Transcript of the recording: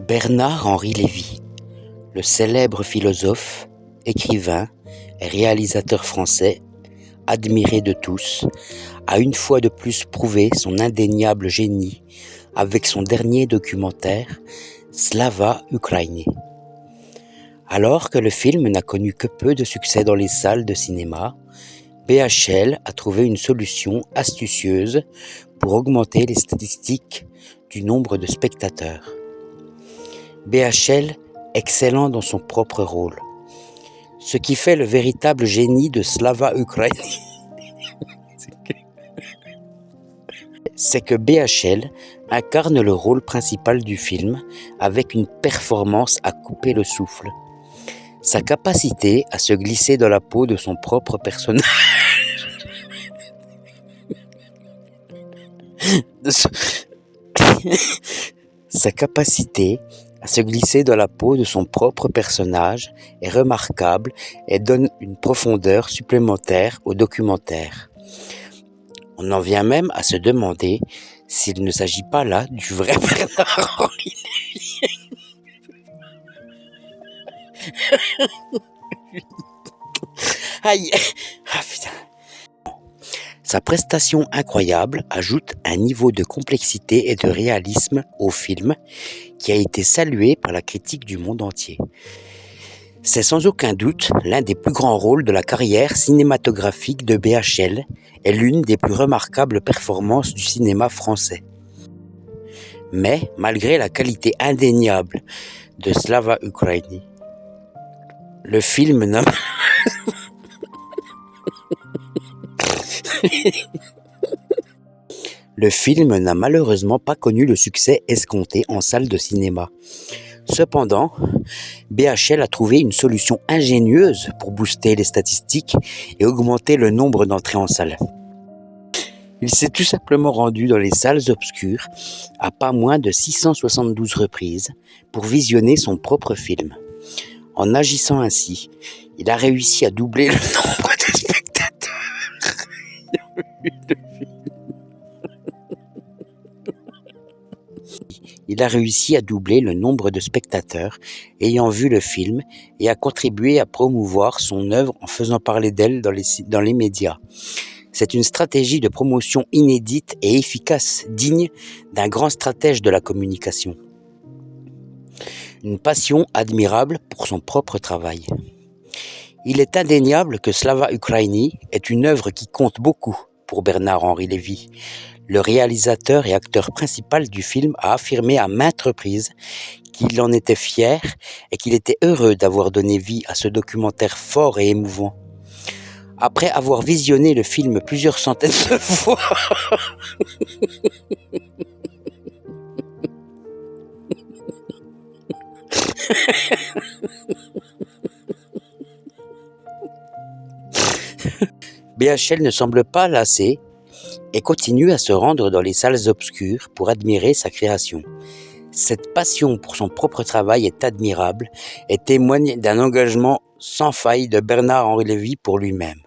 Bernard-Henri Lévy, le célèbre philosophe, écrivain et réalisateur français, admiré de tous, a une fois de plus prouvé son indéniable génie avec son dernier documentaire Slava Ukraini. Alors que le film n'a connu que peu de succès dans les salles de cinéma, BHL a trouvé une solution astucieuse pour augmenter les statistiques du nombre de spectateurs. BHL excellent dans son propre rôle. Ce qui fait le véritable génie de Slava Ukraini, c'est que BHL incarne le rôle principal du film avec une performance à couper le souffle. Sa capacité à se glisser dans la peau de son propre personnage. Sa capacité à se glisser dans la peau de son propre personnage est remarquable et donne une profondeur supplémentaire au documentaire. On en vient même à se demander s'il ne s'agit pas là du vrai Bernard-Henri Lévy. Aïe, ah putain. Sa prestation incroyable ajoute un niveau de complexité et de réalisme au film qui a été salué par la critique du monde entier. C'est sans aucun doute l'un des plus grands rôles de la carrière cinématographique de BHL et l'une des plus remarquables performances du cinéma français. Mais malgré la qualité indéniable de Slava Ukraini, le film n'a malheureusement pas connu le succès escompté en salle de cinéma. Cependant, BHL a trouvé une solution ingénieuse pour booster les statistiques et augmenter le nombre d'entrées en salle. Il s'est tout simplement rendu dans les salles obscures à pas moins de 672 reprises pour visionner son propre film. En agissant ainsi, il a réussi à doubler le nombre de spectateurs. Il a réussi à doubler le nombre de spectateurs ayant vu le film et a contribué à promouvoir son œuvre en faisant parler d'elle dans les médias. C'est une stratégie de promotion inédite et efficace, digne d'un grand stratège de la communication. Une passion admirable pour son propre travail. Il est indéniable que Slava Ukraini est une œuvre qui compte beaucoup pour Bernard-Henri Lévy. Le réalisateur et acteur principal du film a affirmé à maintes reprises qu'il en était fier et qu'il était heureux d'avoir donné vie à ce documentaire fort et émouvant. Après avoir visionné le film plusieurs centaines de fois, BHL ne semble pas lassé et continue à se rendre dans les salles obscures pour admirer sa création. Cette passion pour son propre travail est admirable et témoigne d'un engagement sans faille de Bernard-Henri Lévy pour lui-même.